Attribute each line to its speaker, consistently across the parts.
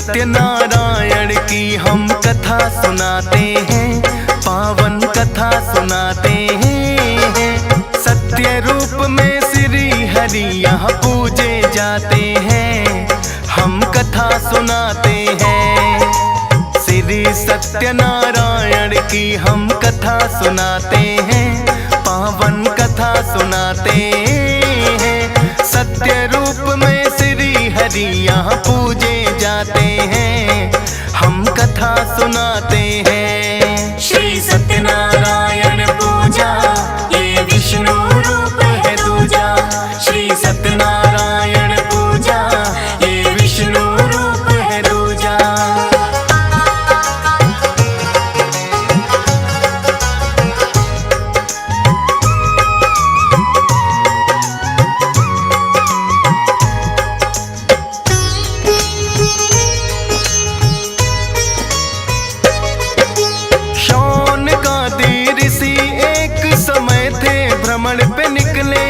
Speaker 1: सत्यनारायण की हम कथा सुनाते हैं, पावन कथा सुनाते हैं। सत्य रूप में श्री हरि यहाँ पूजे जाते हैं, हम कथा सुनाते हैं। श्री सत्यनारायण की हम कथा सुनाते हैं, पावन कथा सुनाते हैं। सत्य रूप में श्री हरि यहाँ पूजे जाते हैं, हम कथा सुनाते हैं।
Speaker 2: श्री सत्यनारायण पूजा ये विष्णु रूप है दूजा। श्री सत्यनारायण पूजा ये विष्णु रूप है दूजा।
Speaker 1: भ्रमण पे निकले,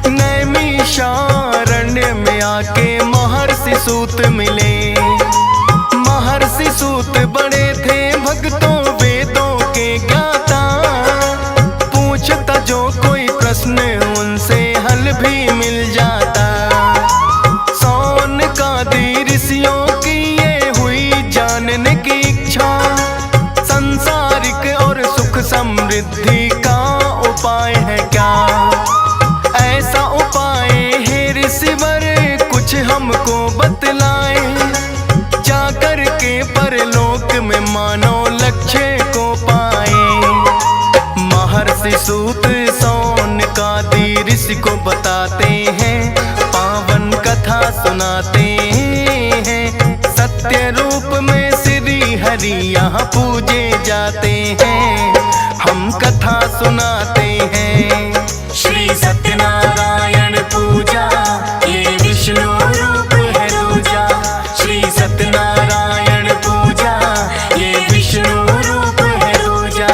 Speaker 1: नैमिषारण्य में आके महर्षि सूत मिले। महर्षि सूत बड़े थे भक्तों वेदों के ज्ञाता, पूछता जो कोई प्रश्न उनसे हल भी मिल जाता। सौनकादि ऋषियों की ये हुई जानने की इच्छा, संसारिक और सुख समृद्धि का उपाय है क्या। ऐसा उपाय है ऋषिवर कुछ हमको बतलाए, जाकर के परलोक में मानव लक्ष्य को पाए। महर्षि सूत सौनकादि ऋषि को बताते हैं, पावन कथा सुनाते हैं। सत्य रूप में श्री हरि यहाँ पूजे जाते हैं, हम कथा सुनाते हैं।
Speaker 2: श्री सत्यनारायण पूजा ये विष्णु रूप है दूजा। श्री सत्यनारायण पूजा ये विष्णु रूप है दूजा।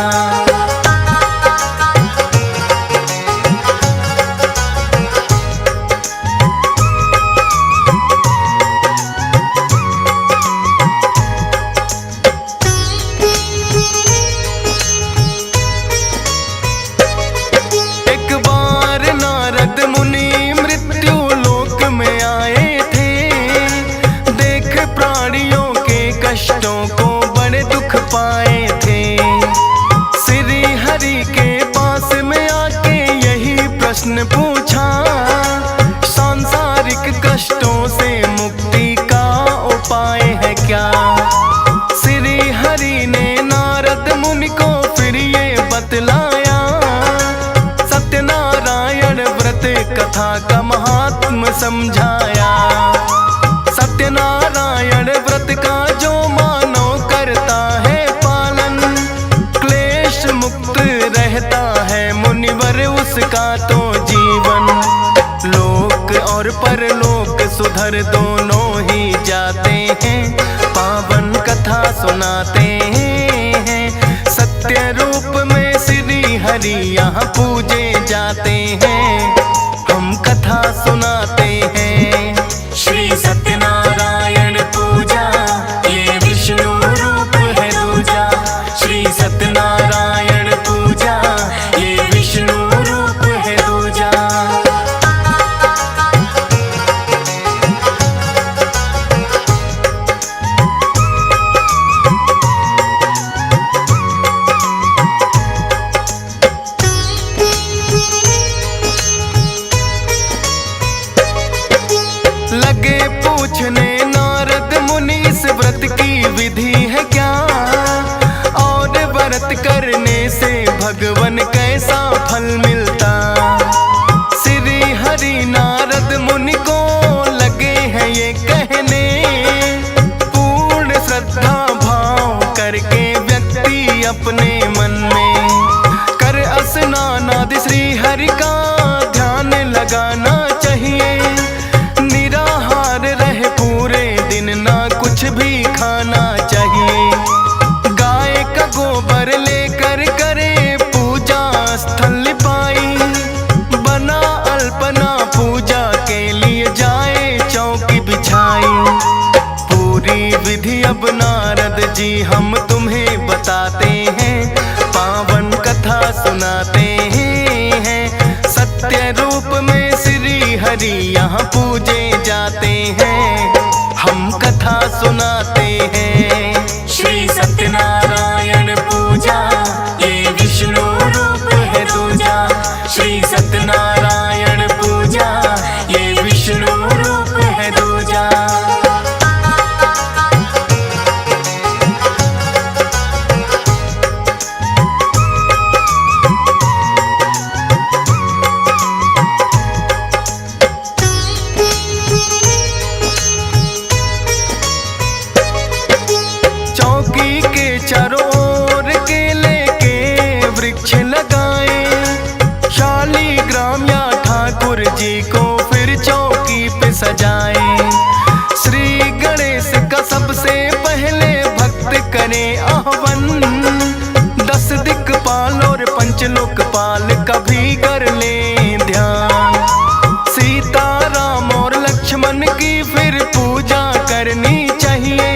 Speaker 1: कष्टों को बड़े दुख पाए थे। श्री हरि के पास में आके यही प्रश्न पूछा, सांसारिक कष्टों से मुक्ति का उपाय है क्या। श्री हरि ने नारद मुनि को फिर ये बतलाया, सत्यनारायण व्रत कथा का महात्म समझाया। सत्यनारायण व्रत का जो मानव करता है पालन, क्लेश मुक्त रहता है मुनिवर उसका तो जीवन। लोक और परलोक सुधर दोनों ही जाते हैं, पावन कथा सुनाते हैं। सत्य रूप में श्री हरि यहाँ पूजे जाते हैं, हम कथा सुनाते हैं।
Speaker 2: श्री सत्यनारायण पूजा ये विष्णु रूप है दूजा। श्री सत्यनारायण पूजा ये विष्णु रूप है दूजा।
Speaker 1: लगे पूछने नारद मुनि इस व्रत की विधि है क्या, और व्रत करने से भगवन कैसा फल मिलता। श्री हरि नारद मुनि को लगे हैं ये कहने, पूर्ण श्रद्धा भाव करके व्यक्ति अपने मन में कर स्नान आदि श्री हरि का ध्यान लगाना चाहिए। कुछ भी खाना चाहिए, गाय का गोबर लेकर करे पूजा स्थल पाई। बना अल्पना पूजा के लिए जाए चौकी बिछाई, पूरी पूजे जाते हैं, हम कथा सुनाते हैं।
Speaker 2: श्री सत्यनारायण पूजा ये विष्णु रूप है दूजा। श्री सत्यनारायण पूजा ये विष्णु रूप है दूजा।
Speaker 1: चौकी के चारों ओर केले के वृक्ष लगाए, शालीग्राम या ठाकुर जी को फिर चौकी पे सजाए। श्री गणेश का सबसे पहले भक्त करे आह्वान, 10 दिक्पाल और पंचलोकपाल का भी कर ले ध्यान। सीता राम और लक्ष्मण की फिर पूजा करनी चाहिए,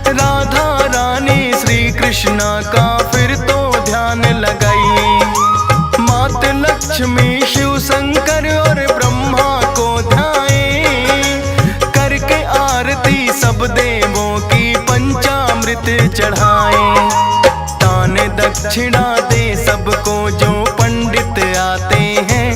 Speaker 1: राधा रानी श्री कृष्णा का फिर तो ध्यान लगाइए। मात लक्ष्मी शिव शंकर और ब्रह्मा को ध्याए, करके आरती सब देवों की पंचामृत चढ़ाए। दान दक्षिणा दे सबको जो पंडित आते हैं,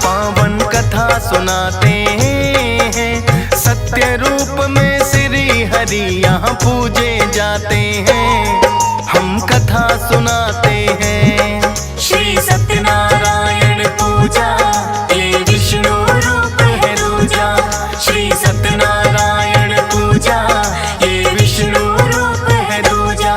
Speaker 1: पावन कथा सुनाते हैं। सत्य रूप में श्री हरि यहाँ पूजे जाते हैं, हम कथा सुनाते हैं।
Speaker 2: श्री सत्यनारायण पूजा ये विष्णु रूप है दूजा। श्री सत्यनारायण पूजा ये विष्णु रूप है दूजा।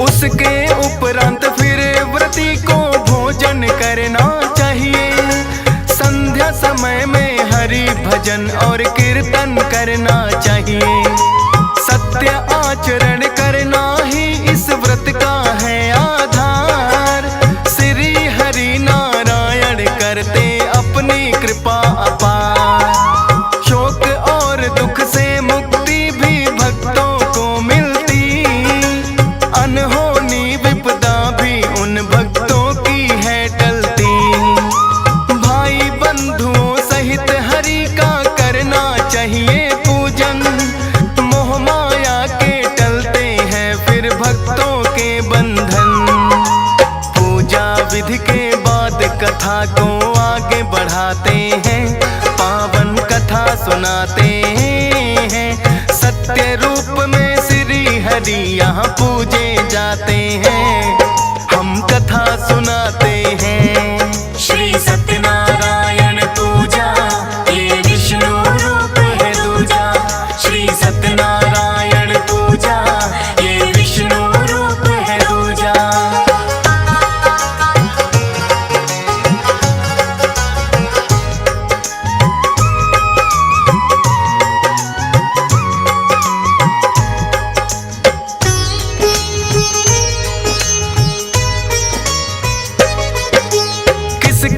Speaker 1: उसके उपरांत फिर व्रती को भोजन करना चाहिए। संध्या समय में हरि भजन और कीर्तन करना चाहिए। सत्य आचरण करना ही इस व्रत का है आधार। श्री हरि नारायण करते अपनी कृपा अपार। शोक और दुख से मुक्ति भी भक्तों को मिलती, अनहोनी विपदा भी उन भक्तों की है टलती। भाई बंधुओं सहित हरि का करना चाहिए पूजन, मोह माया के टलते हैं फिर भक्तों के बंधन। पूजा विधि के बाद कथा को आगे बढ़ाते हैं, पावन कथा सुनाते हैं। सत्य रूप में श्री हरि यहाँ पूजे जाते हैं, हम कथा सुनाते हैं।
Speaker 2: श्री सत्यनारायण पूजा ये विष्णु रूप है दूजा। श्री सत्यनारायण पूजा ये विष्णु रूप है दूजा।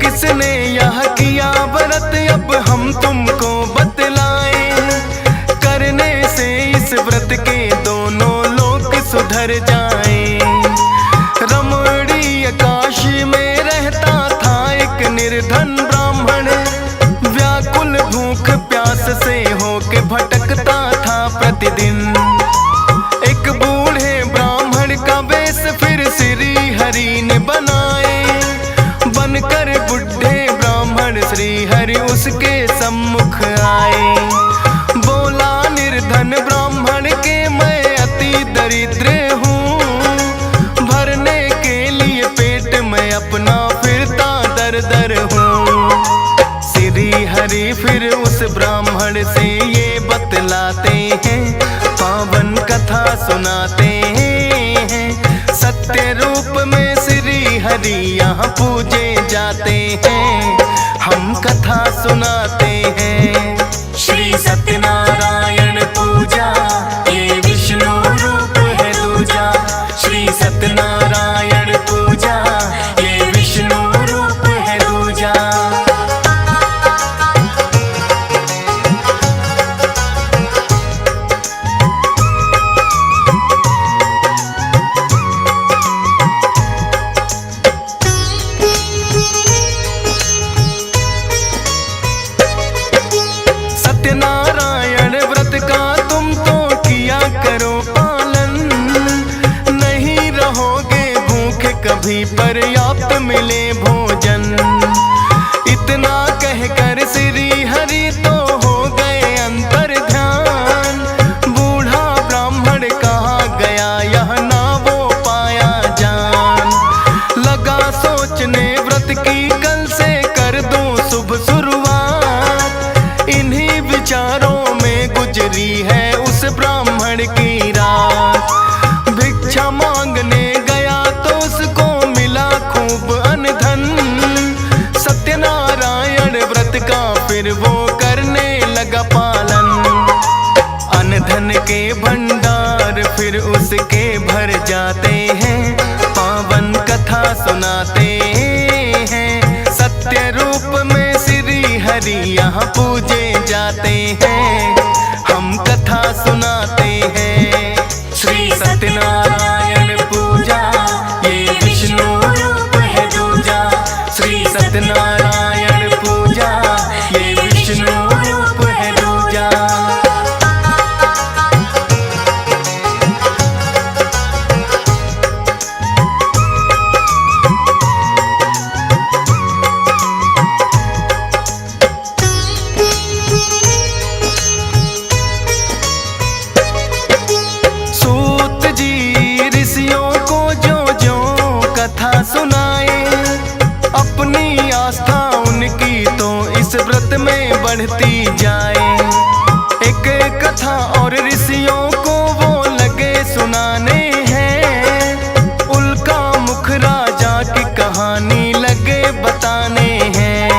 Speaker 1: किसने यह किया व्रत अब हम तुमको बतलाएं, करने से इस व्रत के दोनों लोक सुधर जाएं। रमणीय काशी में रहता था एक निर्धन ब्राह्मण, व्याकुल भूख प्यास से होके भटकता था प्रतिदिन। एक बूढ़े ब्राह्मण का वेश फिर श्री हरि ने बनाए, बनकर बुढ़े ब्राह्मण श्री हरि उसके सम्मुख आए। बोला निर्धन ब्राह्मण के मैं अति दरिद्र हूँ, भरने के लिए पेट में अपना फिरता दर दर हूँ। श्री हरि फिर उस ब्राह्मण से ये बतलाते हैं, पावन कथा सुनाते हैं। सत्य रूप में श्री हरि यहाँ पूजे जाते हैं, हम कथा सुनाते हैं।
Speaker 2: श्री सत्यनारायण पूजा ये विष्णु रूप है दूजा। श्री सत्यनारायण पूजा ये विष्णु रूप है दूजा।
Speaker 1: कभी पर्याप्त मिले भोजन। इतना कहकर श्री हरि तो हो गए अंतर ध्यान। बूढ़ा ब्राह्मण कहाँ गया यह ना वो पाया जान। लगा सोचने व्रत की कल से कर दूं शुभ शुरुआत। इन्हीं विचारों में गुजरी है उस ब्राह्मण की रात। भिक्षा मांगने गया तो उसको मिला खूब अनधन। सत्यनारायण व्रत का फिर वो करने लगा पालन। अनधन के भंडार फिर उसके भर जाते हैं। पावन कथा सुनाते हैं। सत्य रूप में श्री हरि यहाँ पूजे जाते हैं। हम कथा सुनाते हैं। श्री सत्यनारायण पूजा ये विष्णु रूप है दूजा। श्री सत्यनारायण पूजा ये विष्णु रूप है दूजा। सूत जी ऋषियों को जो जो कथा सुनाए। अपनी आस्था उनकी तो इस व्रत में बढ़ती जाए। एक कथा और ऋषियों को वो लगे सुनाने हैं। उल्का मुख राजा की कहानी लगे बताने हैं।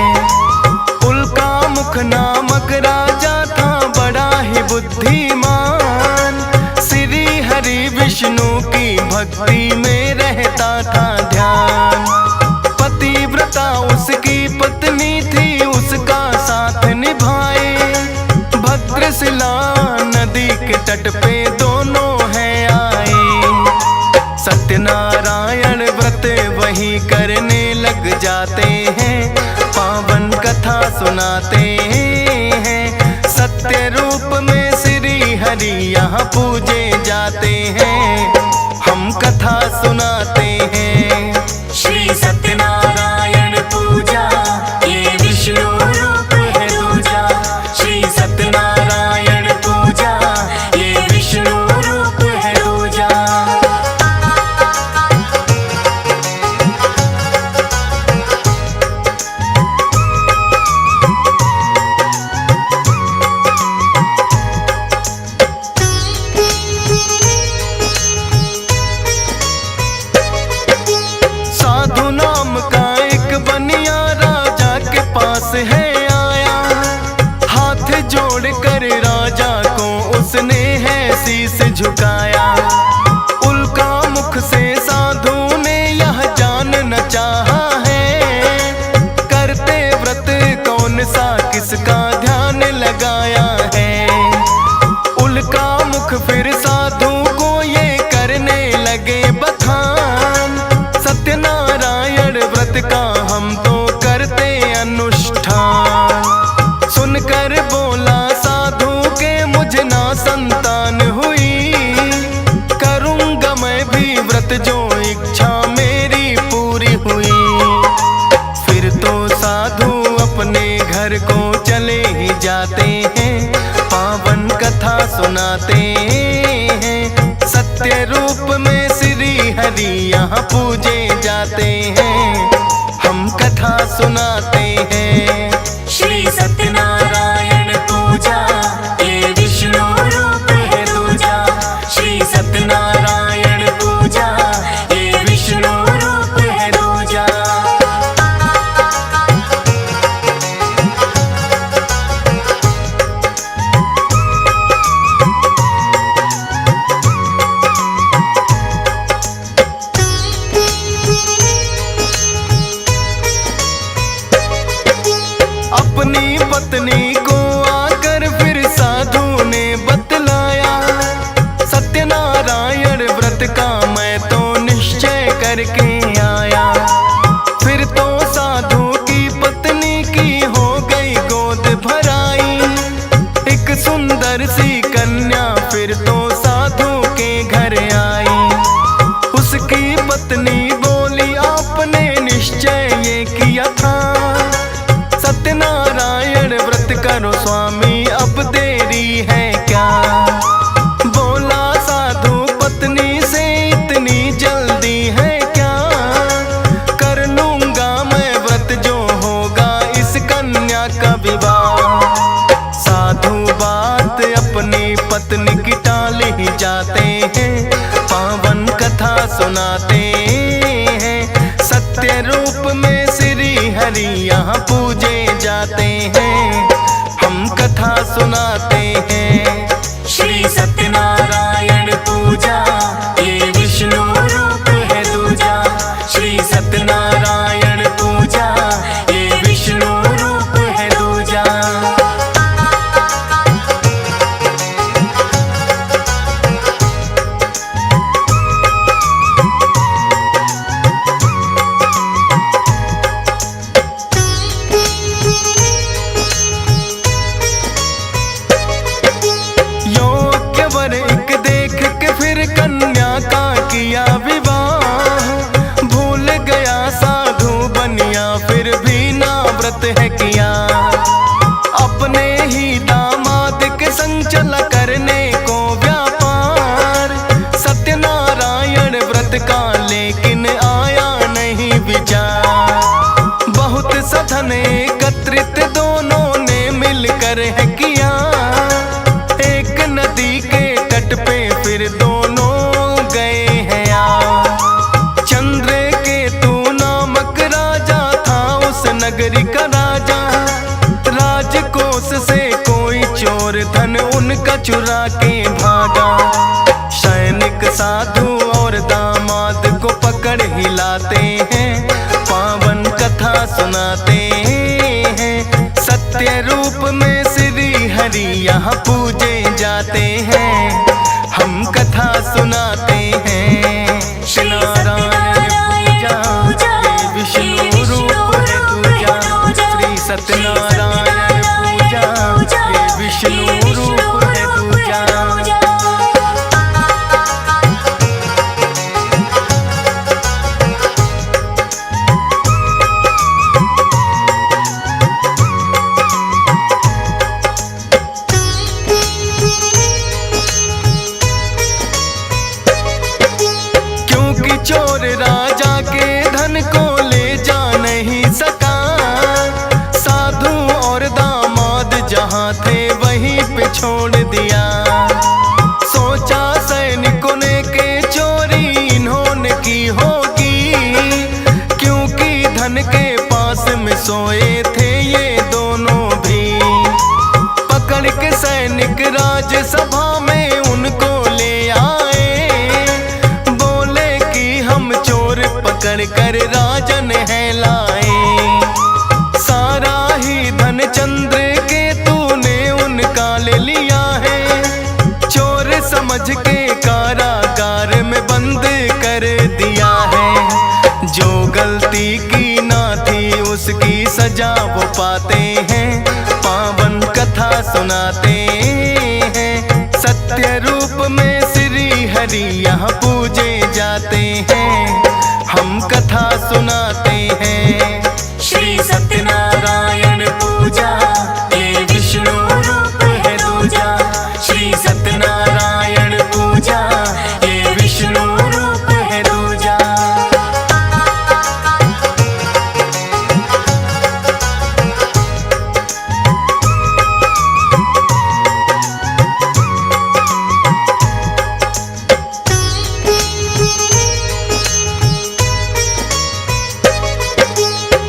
Speaker 1: उल्का मुख नामक राजा था बड़ा ही बुद्धिमान। श्री हरि विष्णु की भक्ति में रहता था ध्यान। पतिव्रता उसकी पत्नी थी उसका साथ निभाए। भद्रशिला नदी के तट पे दोनों हैं आए। सत्यनारायण व्रत वही करने लग जाते हैं। पावन कथा सुनाते हैं। सत्य रूप में श्री हरि यहाँ पूजे जाते हैं। हम कथा सुनाते हैं।
Speaker 2: श्री सत्यनारायण पूजा ये विष्णु रूप है दूजा। श्री सत्यनारायण पूजा ये विष्णु रूप है दूजा।
Speaker 1: साधु नाम का एक बनिया राजा के पास है आया। हाथ जोड़ कर राजा को उसने है शीस झुकाया। उल्का मुख से साधु ने यह जानना चाहा है। करते व्रत कौन सा किसका ध्यान लगाया है। उल्का मुख फिर साधु को ये करने लगे बखान। सत्यनारायण व्रत का हम तो करते अनुष्ठान। सुनकर बोला साधु के मुझे ना संतान हुई। करूँगा मैं भी व्रत जो इच्छा मेरी पूरी हुई। फिर तो साधु अपने घर को चले ही जाते हैं। पावन कथा सुनाते हैं। सत्य रूप में श्री हरि यहाँ पूजे जाते हैं। हम कथा सुनाते हैं।
Speaker 2: श्री सत्यनारायण पूजा ये विष्णु रूप है दूजा। श्री सत्यनारायण पूजा ये विष्णु रूप है दूजा।
Speaker 1: अपनी पत्नी को आकर फिर साधु ने बतलाया। सत्यनारायण व्रत का मैं तो निश्चय करके आया। फिर तो साधु की पत्नी की हो गई गोद भराई। एक सुंदर सी कन्या फिर तो साधु के घर आई। उसकी पत्नी बोली जाते हैं, पावन कथा सुनाते हैं। सत्य रूप में श्री हरि यहाँ पूजे जाते हैं, हम कथा सुनाते हैं।
Speaker 2: श्री सत्यनारायण पूजा ये विष्णु रूप है दूजा। श्री सत्यनारायण पूजा ये विष्णु रूप है दूजा।
Speaker 1: योग्य वर एक देख के फिर कन्या का किया विवाह। भूल गया साधु बनिया फिर भी ना व्रत है किया। अपने ही दामाद के संग चला करने को व्यापार। सत्यनारायण व्रत का लेकिन आया नहीं विचार। बहुत सधन एकत्रित दोनों ने मिलकर है किया। एक नदी के तट पे फिर दोनों गए हैं आ। चंद्रकेतु नामक राजा था उस नगरी का राजा। राजकोष से कोई चोर धन उनका चुरा के भागा। सैनिक साधु और दामाद को पकड़ हिलाते हैं, पावन कथा सुनाते हैं। सत्य रूप में श्री हरि यहाँ पूजे जाते हैं, हम कथा सुनाते हैं।
Speaker 2: श्री
Speaker 1: नारायण पूजा ये विष्णु रूप है दूजा। श्री सत्यनारायण पूजा ये विष्णु रूप है दूजा। क्योंकि चोर राजा के धन को ले जा नहीं सका। साधु और दामाद जहाँ थे वहीं पे छोड़ दिया। सोचा सैनिकों ने के चोरी इन्होंने की होगी, क्योंकि धन के पास में सोए थे ये दोनों भी। पकड़ के सैनिक राजसभा में उनको ले आए। बोले कि हम चोर पकड़ कर राजन है लाए। सारा ही धन चंद्रकेतु ने उनका ले लिया है। चोर समझ के कारागार में बंद कर दिया है। जो गलती की ना थी उसकी सजा वो पाते हैं, पावन कथा सुनाते हैं। सत्य रूप में श्री हरि यहाँ पूजे जाते हैं, हम कथा सुनाते हैं।
Speaker 2: श्री सत्यनारायण पूजा ये विष्णु रूप है दूजा। श्री सत्यनारायण पूजा ये विष्णु रूप है दूजा।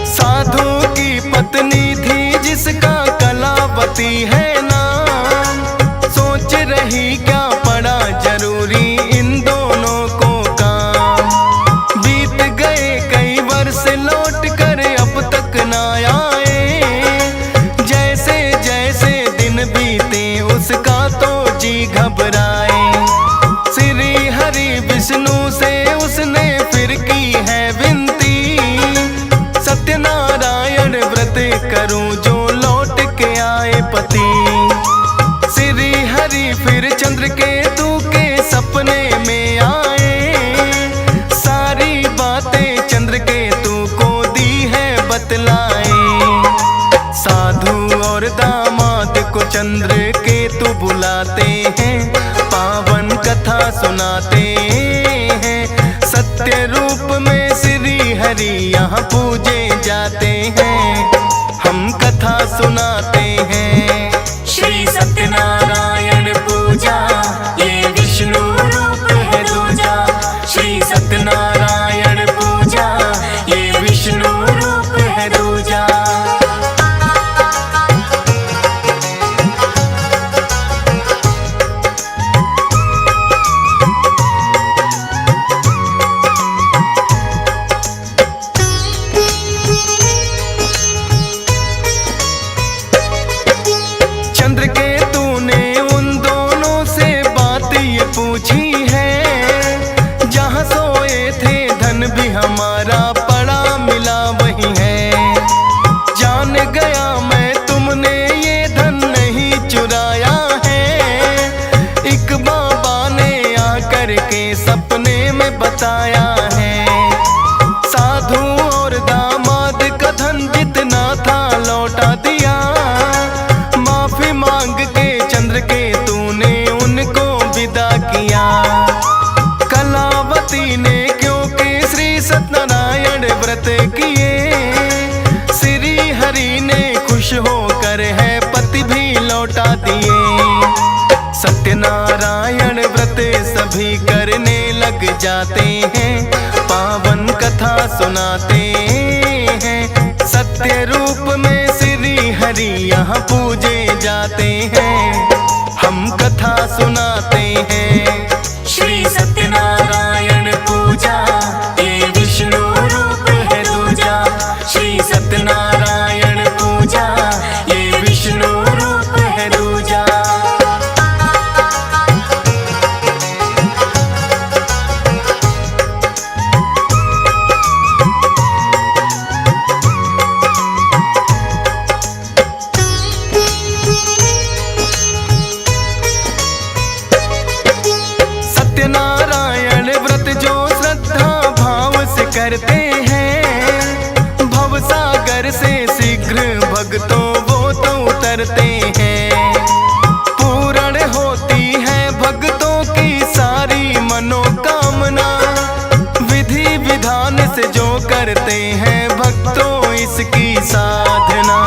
Speaker 1: साधु की पत्नी थी जिसका कलावती है नाम। सोच रही क्या पड़ा जरूरी इन दोनों को काम। बीत गए कई वर्ष लौट कर अब तक ना आए। जैसे जैसे दिन बीते उसका तो जी घबराए। श्री हरि विष्णु से उसने फिर की है विनती। सत्यनारायण व्रत करूं जो लौट के आए पति। श्री हरि फिर चंद्रकेतु के सपने में आए। सारी बातें चंद्रकेतु को दी है बतलाए। साधु और दामाद को चंद्रकेतु बुलाते हैं, पावन कथा सुनाते हैं। सत्य रूप में श्री हरि यहाँ पूजे जाते हैं, हम कथा सुनाते हैं।
Speaker 2: श्री सत्यनारायण पूजा ये विष्णु रूप सत्यनारायण पूजा, ये विष्णु रूप है दूजा।
Speaker 1: चंद्र के तूने उन दोनों से बात ये पूछी है, जहाँ सोए थे धन भी हमारा पड़ा मिला वही है। जान गया मैं तुमने ये धन नहीं चुराया है, एक बाबा ने आकर के सपने में बताया है। साधु और दामाद का धन जितना था लौटा दिया, माफी मांग के चंद्र के तूने उनको विदा किया। कलावती ने क्योंकि श्री सत्यनारायण व्रत किए, श्री हरि ने खुश होकर है पति भी लौटा दिए। सत्यनारायण व्रत सभी करने लग जाते हैं, पावन कथा सुनाते हैं। सत्य रूप में श्री हरि यहाँ पूजे जाते हैं, हम कथा सुनाते हैं।
Speaker 2: श्री सत्यनारायण पूजा, ये विष्णु रूप है दूजा। श्री सत्यनारायण पूजा, ये विष्णु रूप है दूजा।
Speaker 1: सत्यनारायण व्रत जो श्रद्धा भाव से करते हैं, भवसागर से शीघ्र भक्तों वो तो उतरते हैं। पूर्ण होती है भक्तों की सारी मनोकामना, विधि विधान से जो करते हैं भक्तों इसकी साधना।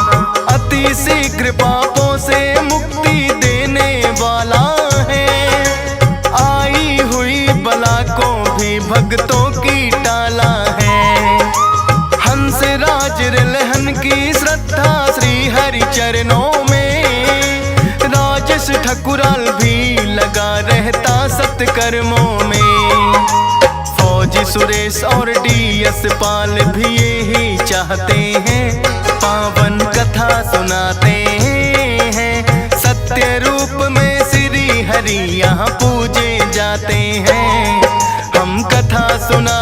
Speaker 1: अति शीघ्र पापों से मुक्ति देने वाला है, आई हुई बला को भी भक्तों की टाला है। हंस राज रिलहन की श्रद्धा श्री हरि चरणों में, राजेश ठकुराल भी लगा रहता सत्कर्मों में। फौजी सुरेश और DS पाल भी यही चाहते हैं, पावन कथा सुनाते हैं। सत्य रूप में श्री हरि यहाँ पूजे जाते हैं, हम कथा सुना